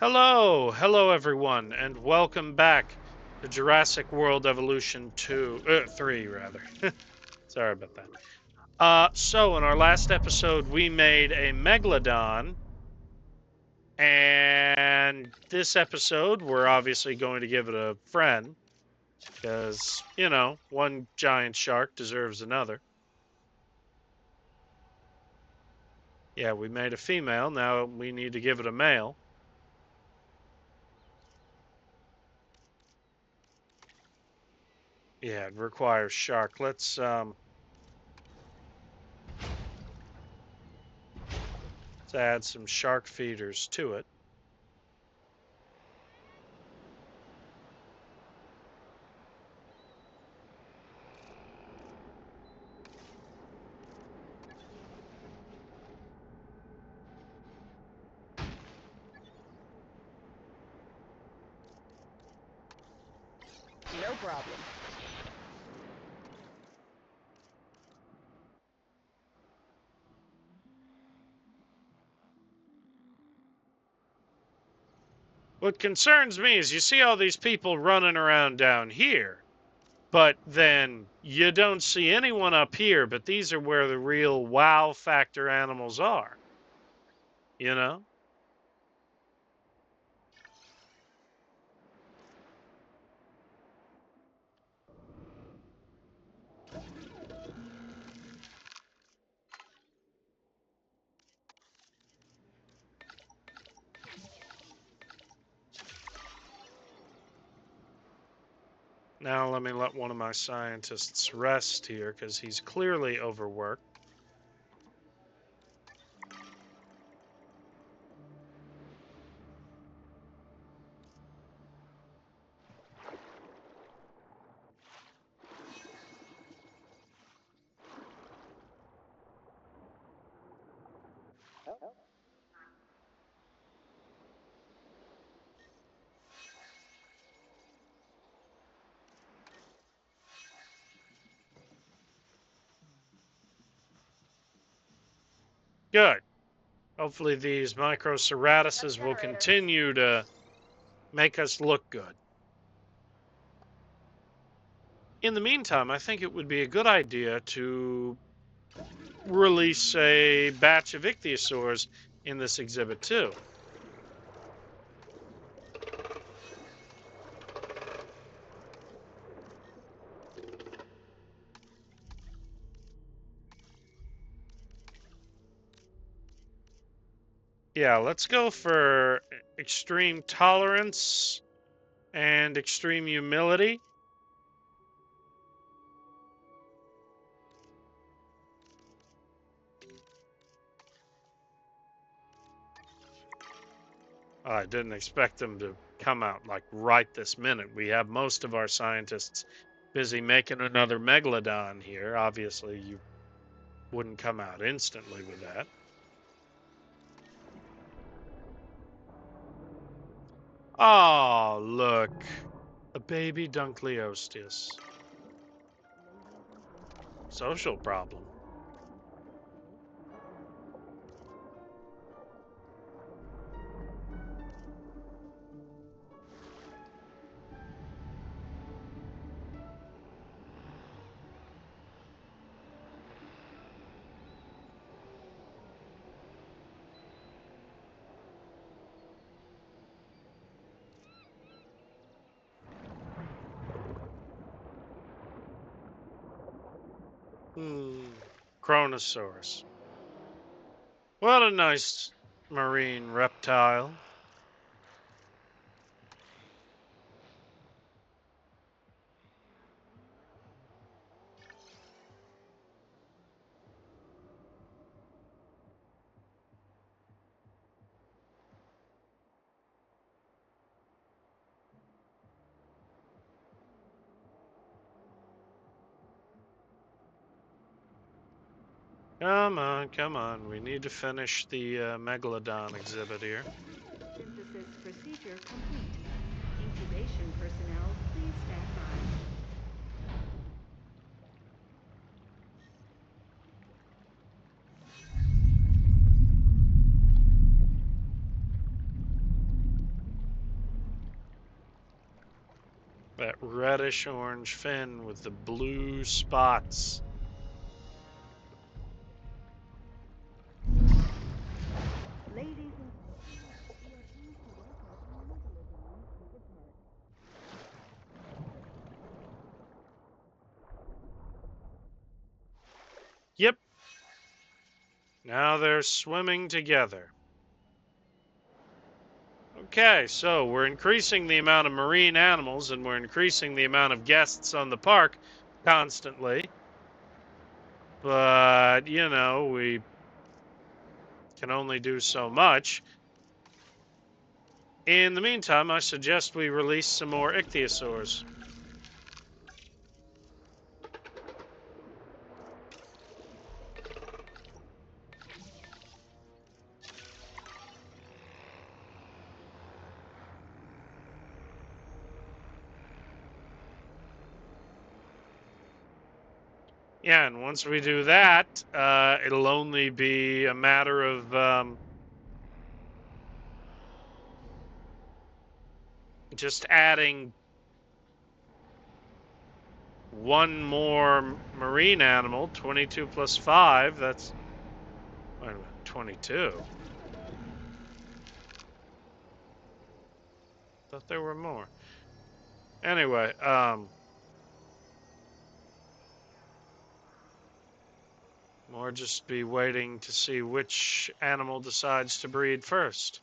Hello everyone, and welcome back to Jurassic World Evolution 3 rather. Sorry about that. So in our last episode, we made a Megalodon, and this episode, we're obviously going to give it a friend, because, one giant shark deserves another. Yeah, we made a female, now we need to give it a male. Yeah, it requires shark. Let's add some shark feeders to it. No problem. What concerns me is you see all these people running around down here, but then you don't see anyone up here, but these are where the real wow factor animals are, you know? Now let me let one of my scientists rest here because he's clearly overworked. Good. Hopefully these microceratuses will continue to make us look good. In the meantime, I think it would be a good idea to release a batch of ichthyosaurs in this exhibit too. Yeah, let's go for extreme tolerance and extreme humility. I didn't expect them to come out like right this minute. We have most of our scientists busy making another megalodon here. Obviously, you wouldn't come out instantly with that. Oh, look. A baby Dunkleosteus. Social problem. Chronosaurus. What a nice marine reptile. Come on, come on. We need to finish the Megalodon exhibit here. Synthesis procedure complete. Incubation personnel, please stand by. That reddish orange fin with the blue spots. Ladies and gentlemen, we are pleased to welcome a megalodon to the park. Yep. Now they're swimming together. Okay, so we're increasing the amount of marine animals and we're increasing the amount of guests on the park constantly. But, you know, we can only do so much. In the meantime, I suggest we release some more ichthyosaurs. Yeah, and once we do that, it'll only be a matter of just adding one more marine animal. 22 plus 5, that's, wait a minute, 22. Thought there were more. Anyway, we'll just be waiting to see which animal decides to breed first.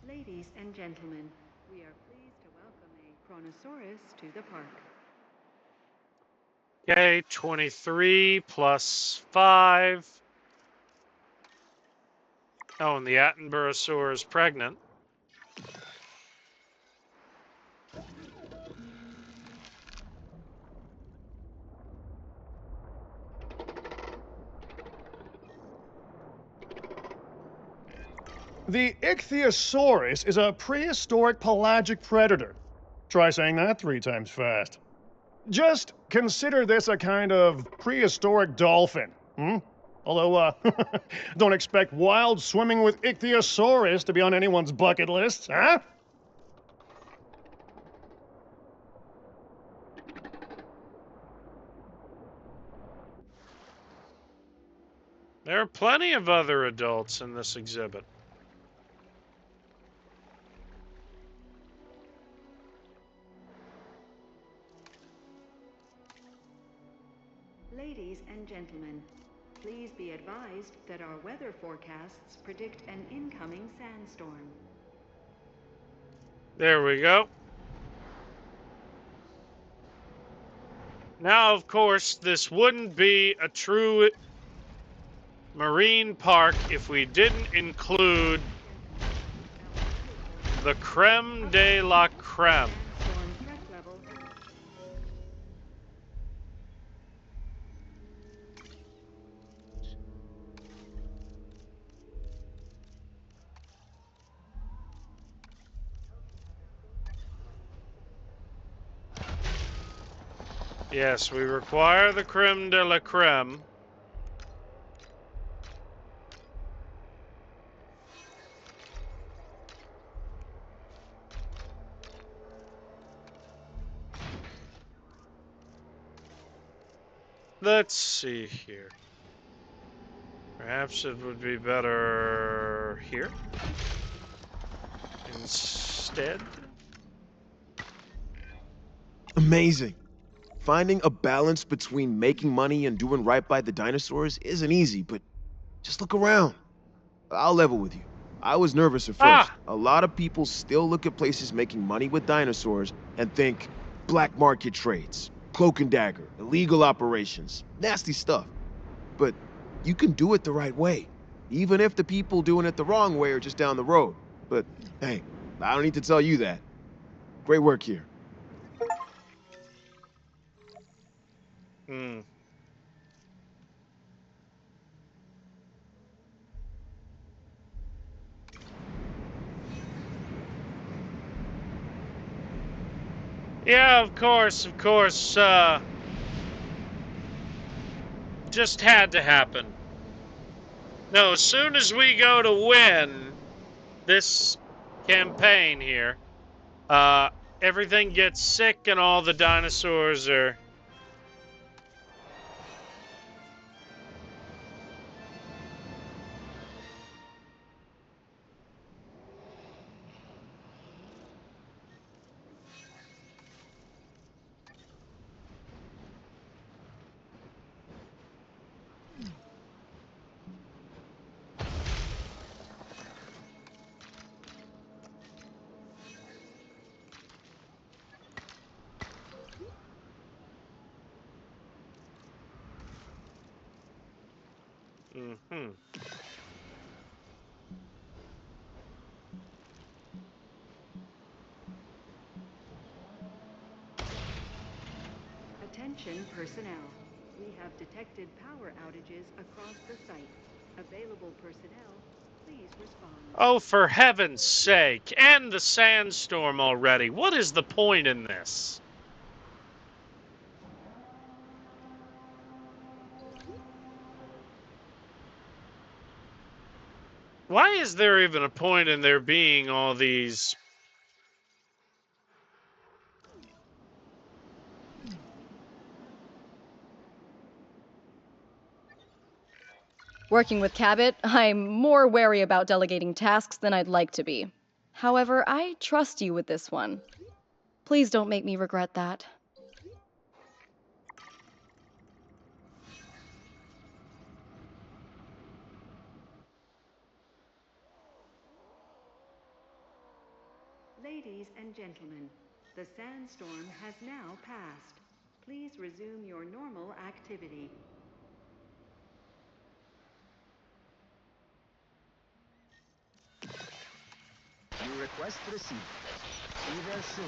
Ladies and gentlemen, we are pleased to welcome a Chronosaurus to the park. Okay, 23 plus 5. Oh, and the Attenborough is pregnant. The Ichthyosaurus is a prehistoric pelagic predator. Try saying that 3 times fast. Just consider this a kind of prehistoric dolphin. Although, don't expect wild swimming with Ichthyosaurus to be on anyone's bucket list, huh? There are plenty of other adults in this exhibit. Ladies and gentlemen, please be advised that our weather forecasts predict an incoming sandstorm. There we go. Now, of course, this wouldn't be a true marine park if we didn't include the creme de la creme. Sandstorm threat level. Yes, we require the creme de la creme. Let's see here. Perhaps it would be better here instead. Amazing. Finding a balance between making money and doing right by the dinosaurs isn't easy, but just look around. I'll level with you. I was nervous at first. Ah! A lot of people still look at places making money with dinosaurs and think black market trades, cloak and dagger, illegal operations, nasty stuff. But you can do it the right way, even if the people doing it the wrong way are just down the road. But hey, I don't need to tell you that. Great work here. Hmm. Yeah, of course, just had to happen. No, as soon as we go to win this campaign here, everything gets sick and all the dinosaurs are... Mm-hmm. Attention personnel. We have detected power outages across the site. Available personnel, please respond. Oh, for heaven's sake, end the sandstorm already. What is the point in this? Why is there even a point in there being all these... Working with Cabot, I'm more wary about delegating tasks than I'd like to be. However, I trust you with this one. Please don't make me regret that. Ladies and gentlemen, the sandstorm has now passed. Please resume your normal activity. New request received. Be there soon.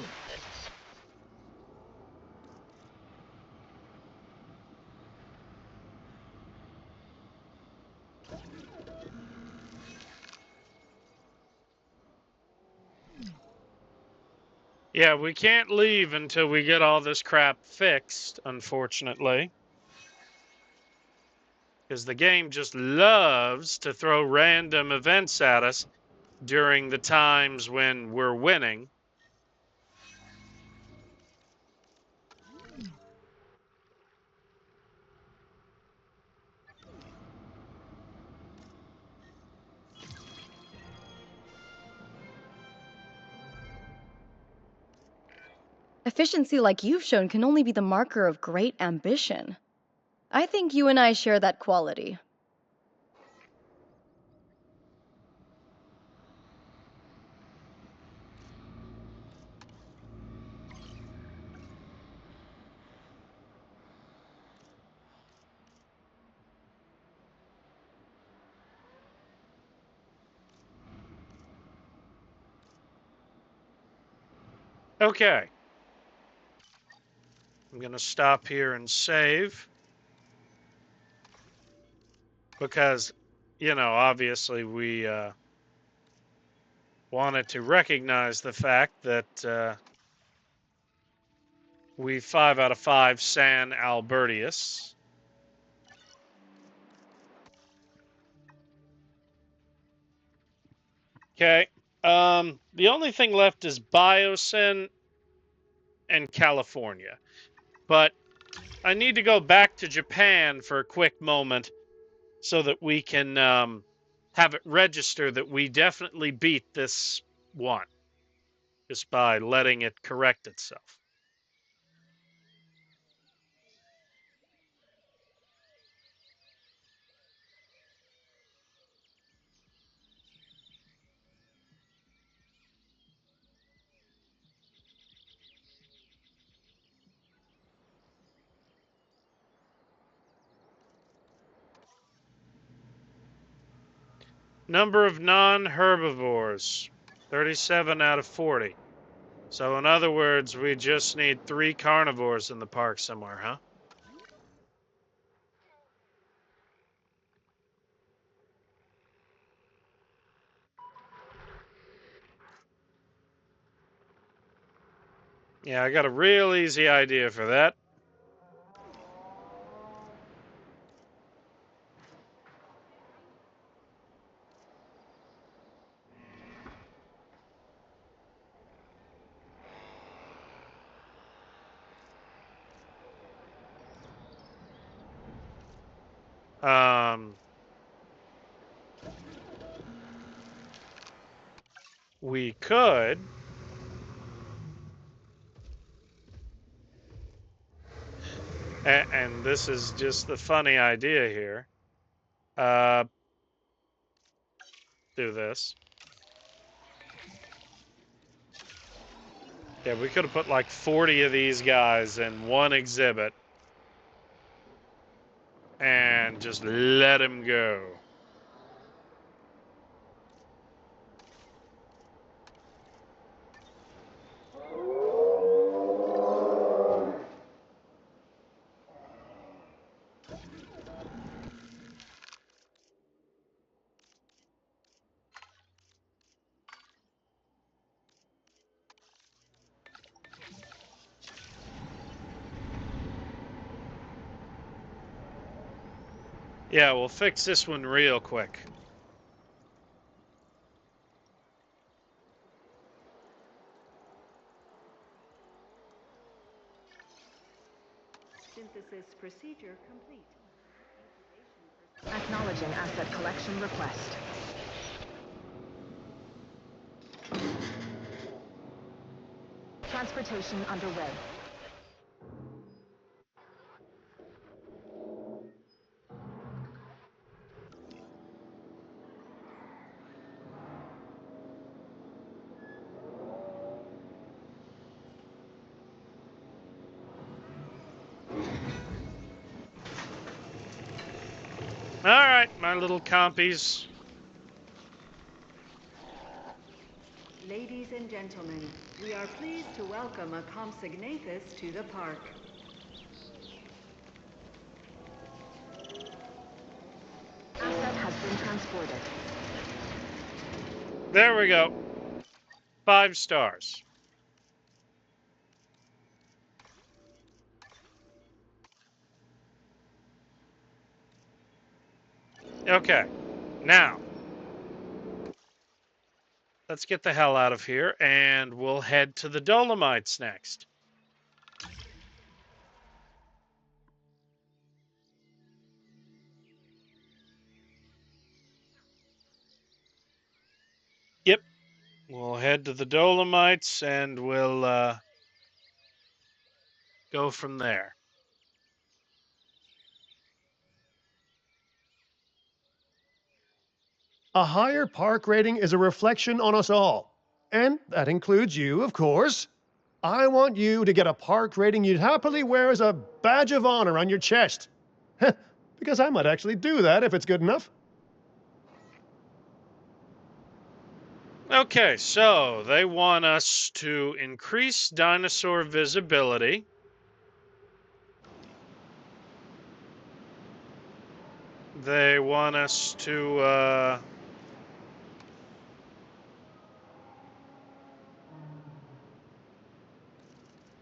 Yeah, we can't leave until we get all this crap fixed, unfortunately. Because the game just loves to throw random events at us during the times when we're winning. Efficiency like you've shown can only be the marker of great ambition. I think you and I share that quality. Okay. I'm going to stop here and save. Because, obviously we wanted to recognize the fact that we 5 out of 5 San Albertius. Okay. The only thing left is Biosyn and California. But I need to go back to Japan for a quick moment so that we can have it register that we definitely beat this one just by letting it correct itself. Number of non-herbivores, 37 out of 40. So in other words, we just need 3 carnivores in the park somewhere, huh? Yeah, I got a real easy idea for that. We could and this is just the funny idea here. Do this. Yeah, we could have put like 40 of these guys in one exhibit and just let him go. Yeah, we'll fix this one real quick. Synthesis procedure complete. Acknowledging asset collection request. Transportation underway. All right, my little compies. Ladies and gentlemen, we are pleased to welcome a Compsognathus to the park. Asset has been transported. There we go. 5 stars. Okay, now let's get the hell out of here and we'll head to the Dolomites next. Yep, we'll head to the Dolomites and we'll go from there. A higher park rating is a reflection on us all. And that includes you, of course. I want you to get a park rating you'd happily wear as a badge of honor on your chest. Because I might actually do that if it's good enough. Okay, so they want us to increase dinosaur visibility. They want us to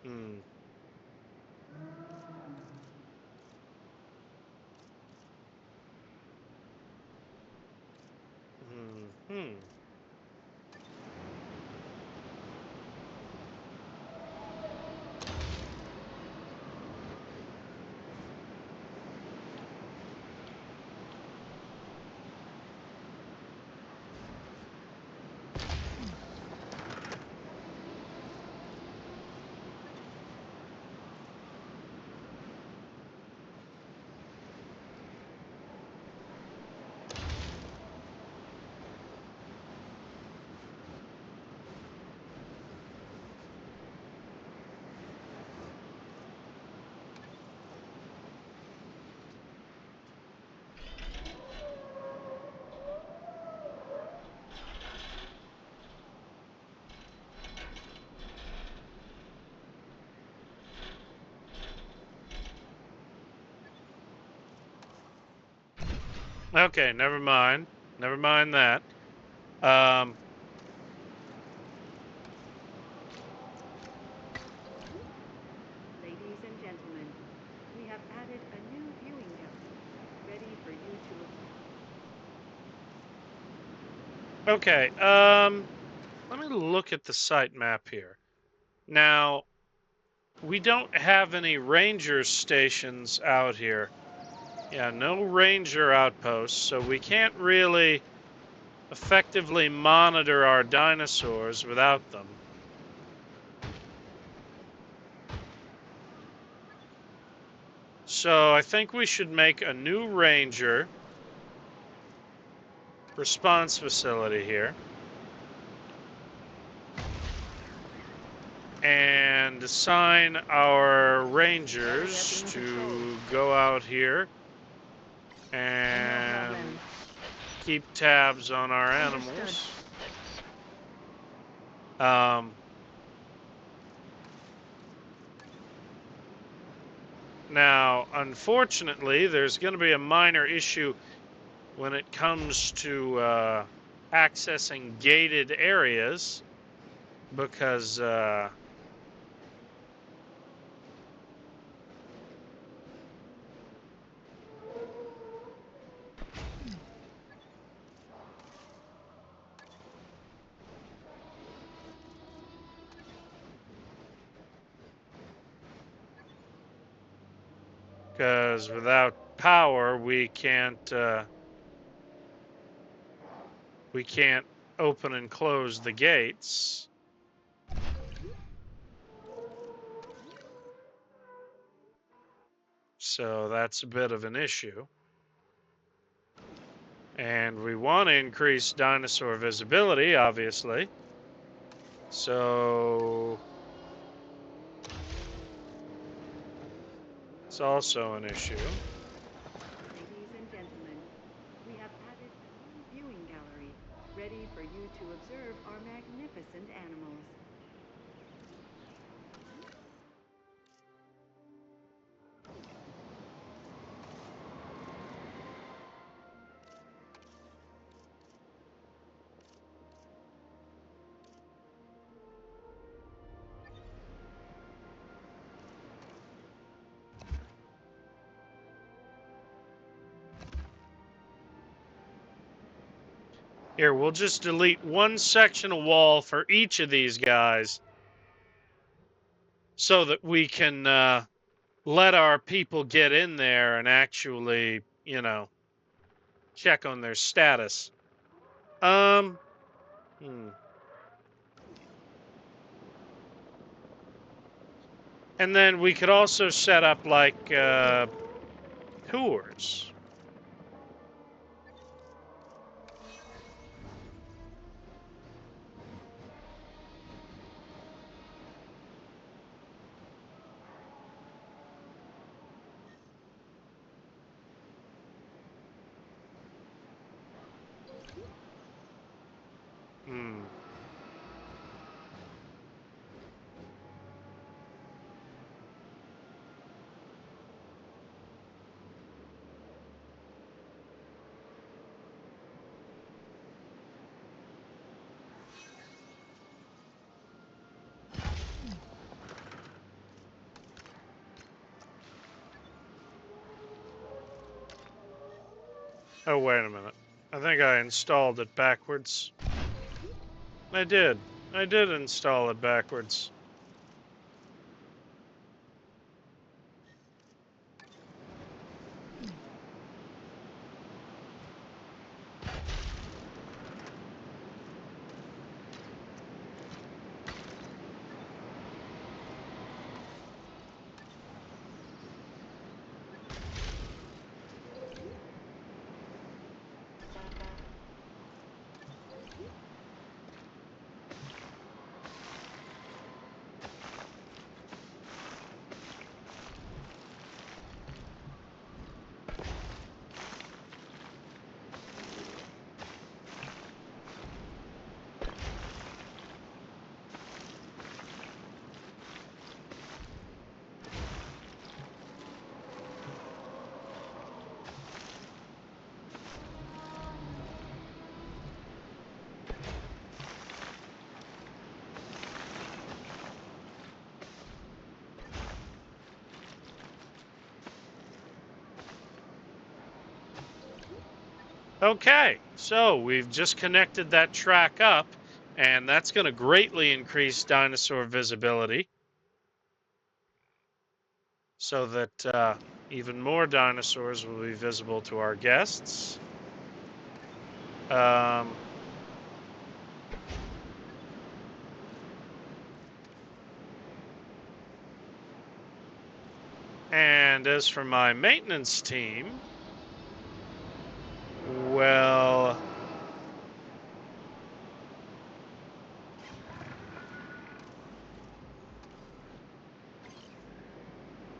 hmm. Hmm. Okay, never mind. Never mind that. Okay, let me look at the site map here. Now, we don't have any ranger stations out here. Yeah, no ranger outposts, so we can't really effectively monitor our dinosaurs without them. So I think we should make a new ranger response facility here. And assign our rangers to go out here and keep tabs on our animals. Now, unfortunately, there's going to be a minor issue when it comes to accessing gated areas because without power we can't open and close the gates. So that's a bit of an issue. And we want to increase dinosaur visibility, obviously. So it's also an issue. Ladies and gentlemen, we have added a new viewing gallery, ready for you to observe our magnificent animals. Here, we'll just delete one section of wall for each of these guys so that we can let our people get in there and actually, check on their status. Hmm. And then we could also set up like tours. Hmm. Oh, wait a minute. I think I installed it backwards. I did. I did install it backwards. Okay, so we've just connected that track up, and that's going to greatly increase dinosaur visibility so that even more dinosaurs will be visible to our guests. And as for my maintenance team, well,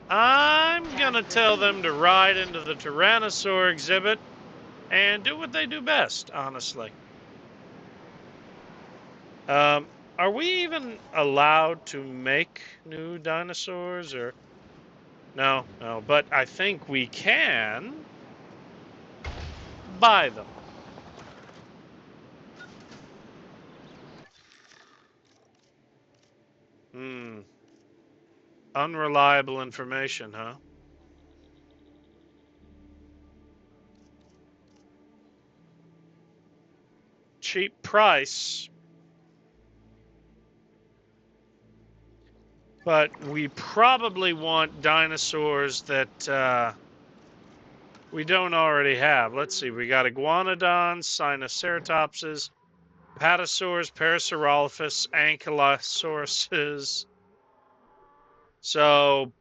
I'm gonna tell them to ride into the Tyrannosaur exhibit and do what they do best, honestly. Are we even allowed to make new dinosaurs or no, but I think we can buy them. Unreliable information, huh? Cheap price. But we probably want dinosaurs that we don't already have. Let's see. We got iguanodons, sinoceratopses, patasaurs, parasaurolophus, ankylosauruses. So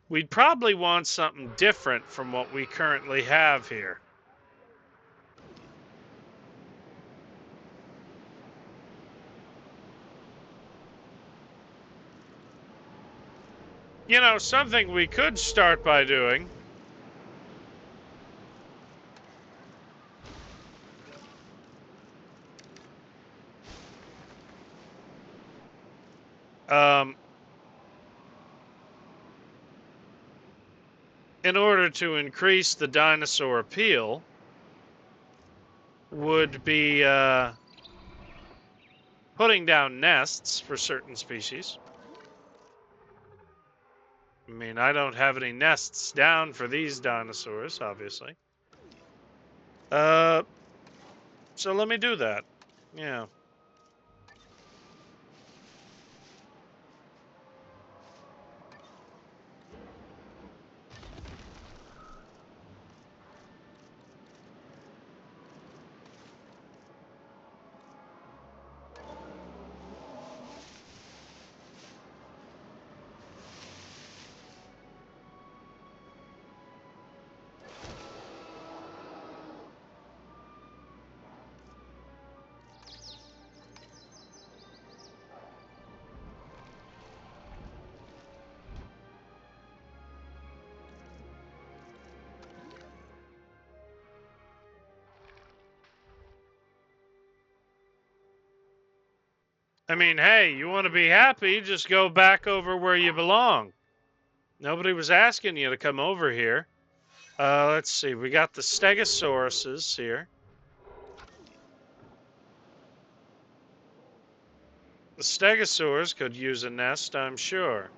we'd probably want something different from what we currently have here. You know, something we could start by doing in order to increase the dinosaur appeal would be putting down nests for certain species. I mean, I don't have any nests down for these dinosaurs, obviously. So let me do that. Yeah. I mean, hey, you want to be happy, just go back over where you belong. Nobody was asking you to come over here. Let's see. We got the stegosauruses here. The stegosaurs could use a nest, I'm sure.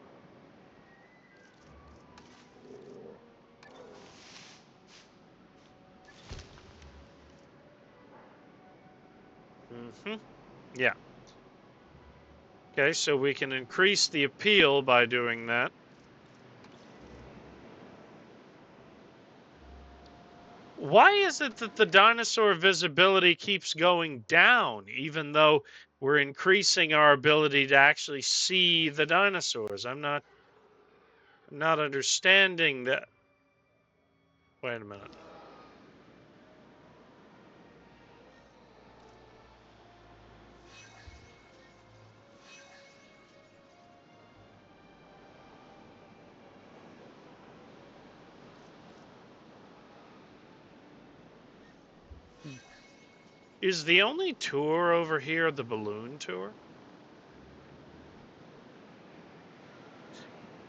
Yeah. Okay, so we can increase the appeal by doing that. Why is it that the dinosaur visibility keeps going down, even though we're increasing our ability to actually see the dinosaurs? I'm not understanding that. Wait a minute. Is the only tour over here the balloon tour?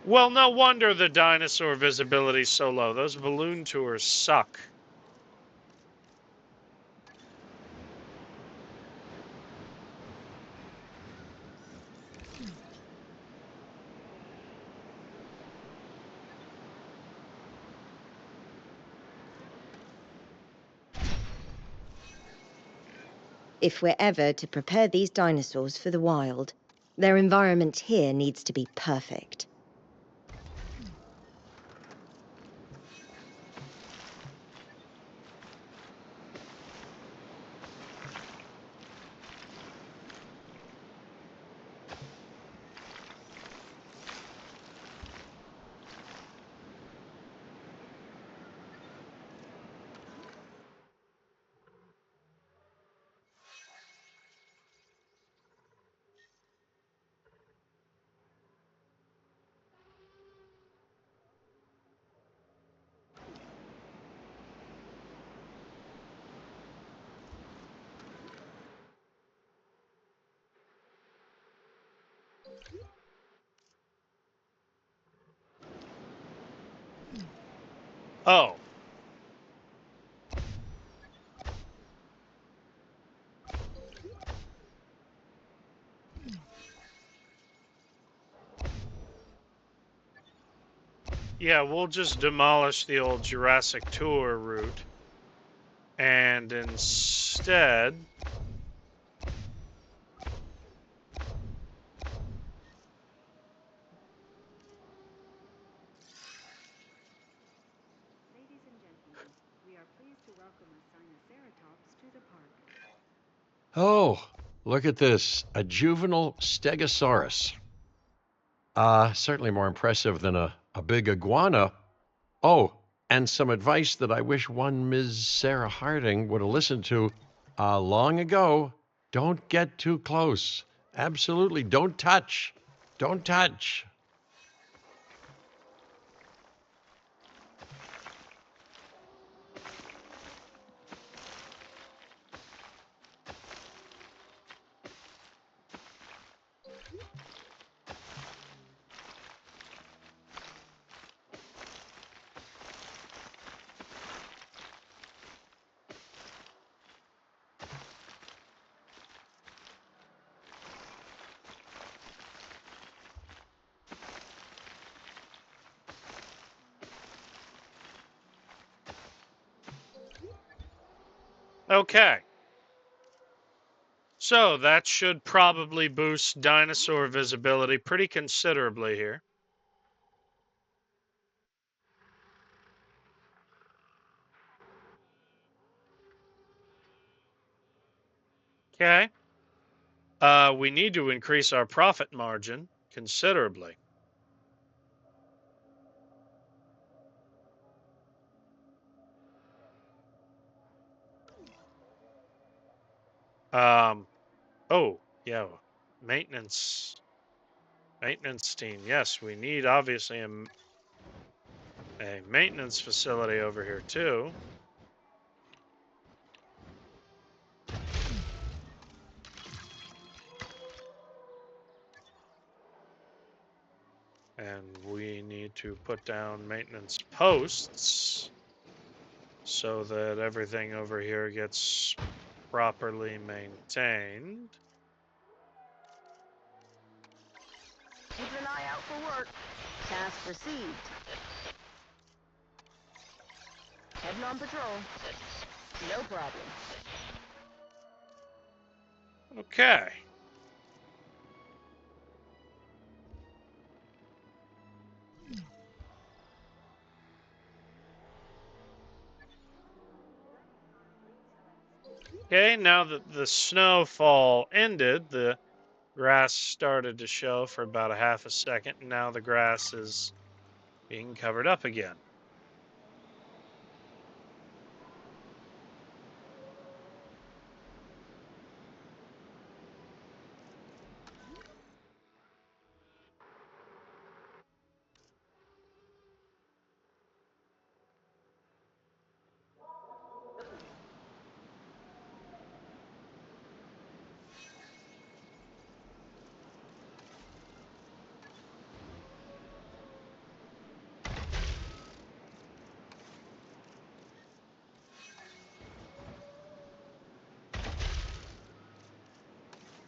Well, no wonder the dinosaur visibility's so low. Those balloon tours suck. If we're ever to prepare these dinosaurs for the wild, their environment here needs to be perfect. Oh. Yeah, we'll just demolish the old Jurassic tour route. And instead... Ladies and gentlemen, we are pleased to welcome a Sinoceratops to the park. Oh, look at this. A juvenile stegosaurus. Certainly more impressive than a big iguana. Oh, and some advice that I wish one Ms. Sarah Harding would have listened to long ago. Don't get too close. Absolutely, don't touch. Don't touch. Okay. So that should probably boost dinosaur visibility pretty considerably here. Okay. We need to increase our profit margin considerably. Oh, yeah, maintenance team. Yes, we need obviously a maintenance facility over here too. And we need to put down maintenance posts so that everything over here gets properly maintained. Keep an eye out for work. Task received. Heading on patrol. No problem. Okay. Okay, now that the snowfall ended, the grass started to show for about a half a second, and now the grass is being covered up again.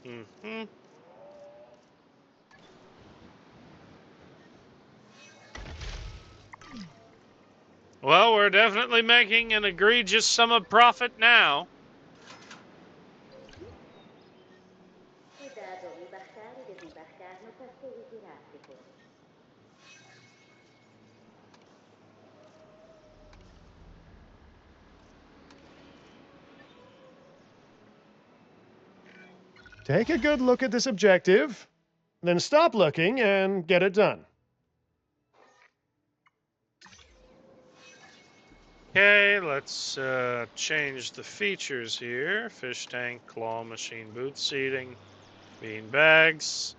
Mm-hmm. Well, we're definitely making an egregious sum of profit now. Take a good look at this objective, then stop looking and get it done. Okay, let's change the features here. Fish tank, claw machine, boot seating, bean bags.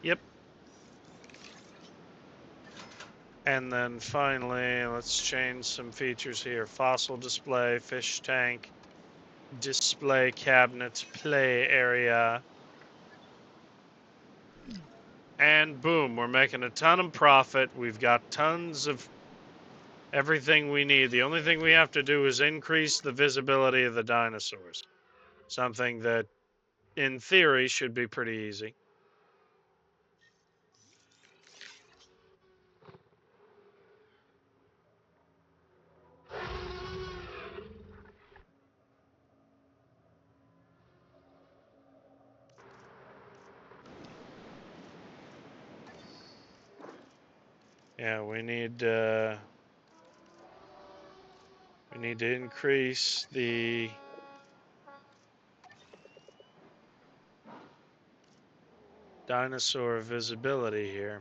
Yep. And then finally, let's change some features here. Fossil display, fish tank, display cabinets, play area. And boom, we're making a ton of profit. We've got tons of everything we need. The only thing we have to do is increase the visibility of the dinosaurs. Something that, in theory, should be pretty easy. Yeah, we need to increase the dinosaur visibility here.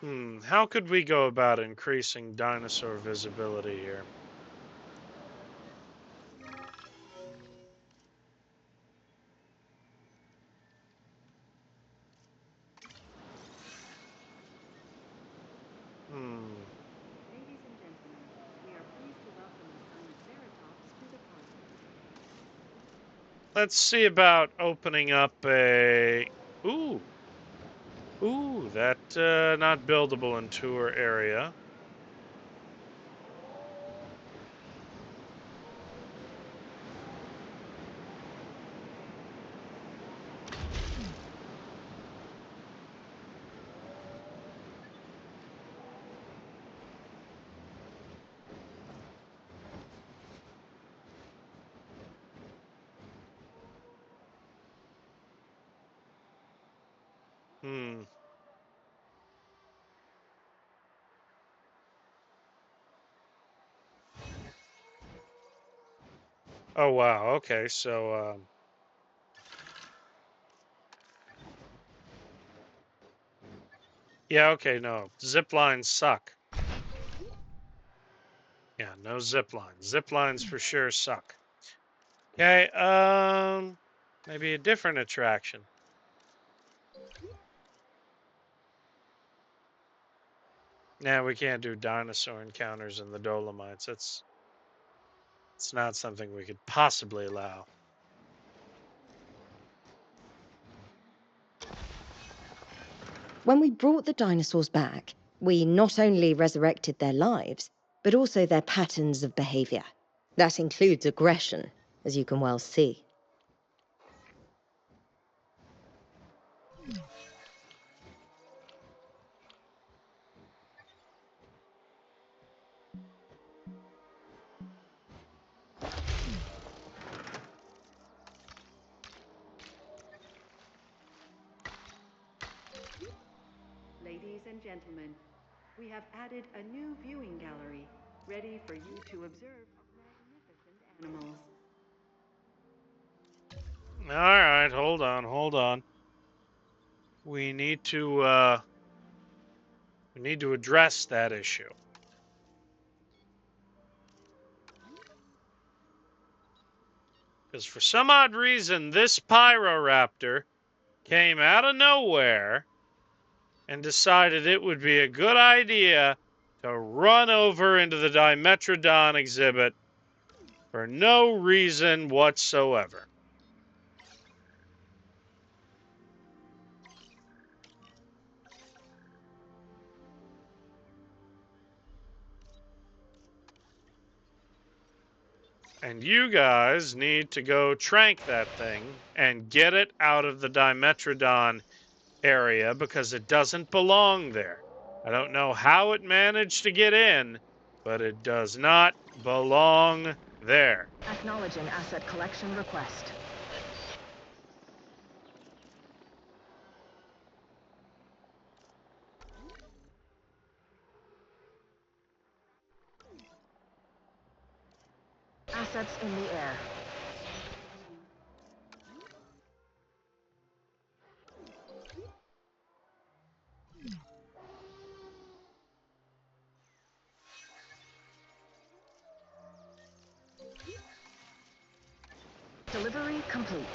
Hmm. How could we go about increasing dinosaur visibility here? Ladies and gentlemen, we are pleased to welcome the son of Ceratops to the park. Let's see about opening up a... Ooh, that not buildable in tour area. Oh, wow. Okay, so... yeah, okay, no. Zip lines suck. Yeah, no zip lines. Zip lines for sure suck. Okay, maybe a different attraction. Nah, we can't do dinosaur encounters in the Dolomites. It's not something we could possibly allow. When we brought the dinosaurs back, we not only resurrected their lives, but also their patterns of behavior. That includes aggression, as you can well see. Ladies and gentlemen, we have added a new viewing gallery, ready for you to observe our magnificent animals. All right, hold on. We need to address that issue. Because for some odd reason, this Pyroraptor came out of nowhere and decided it would be a good idea to run over into the Dimetrodon exhibit for no reason whatsoever. And you guys need to go trank that thing and get it out of the Dimetrodon area because it doesn't belong there. I don't know how it managed to get in, but it does not belong there. Acknowledging asset collection request. Assets in the air. Delivery complete.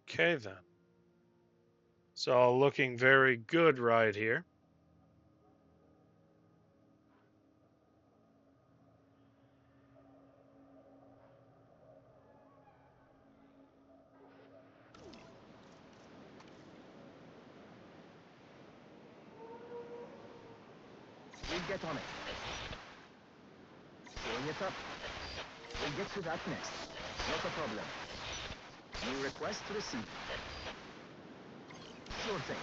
Okay, then. It's all looking very good right here. We'll get on it. Showing it up. We'll get to that next. Not a problem. New request received. Sure thing.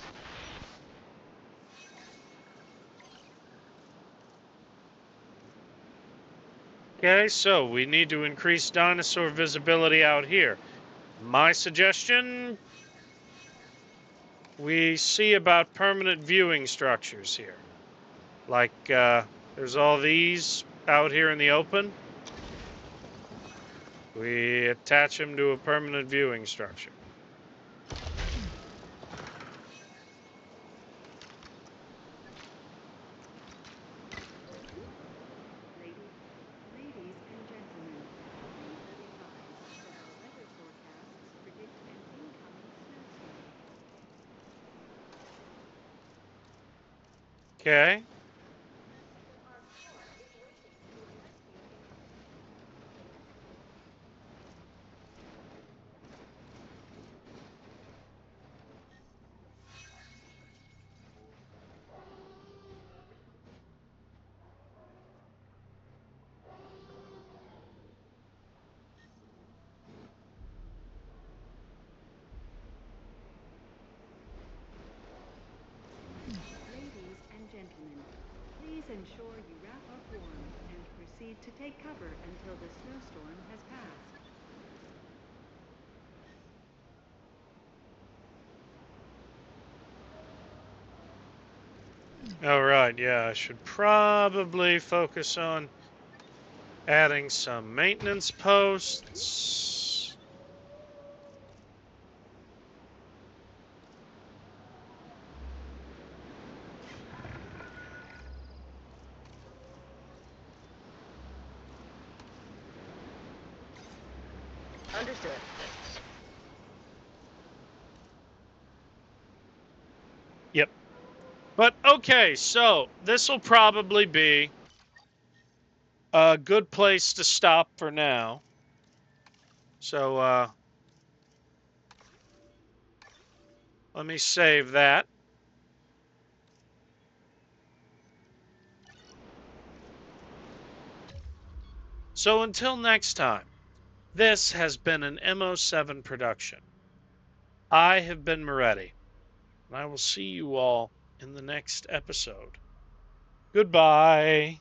Okay, so we need to increase dinosaur visibility out here. My suggestion, we see about permanent viewing structures here. Like, there's all these out here in the open. We attach them to a permanent viewing structure. Ladies and gentlemen, please be advised that our weather forecasts predict an incoming snowstorm. Okay. Ladies and gentlemen, please ensure you wrap up warm and proceed to take cover until the snowstorm has passed. All right, yeah, I should probably focus on adding some maintenance posts. Understood. Yep. But okay, so this will probably be a good place to stop for now. So let me save that. So until next time, this has been an MO7 production. I have been Moretti, and I will see you all in the next episode. Goodbye.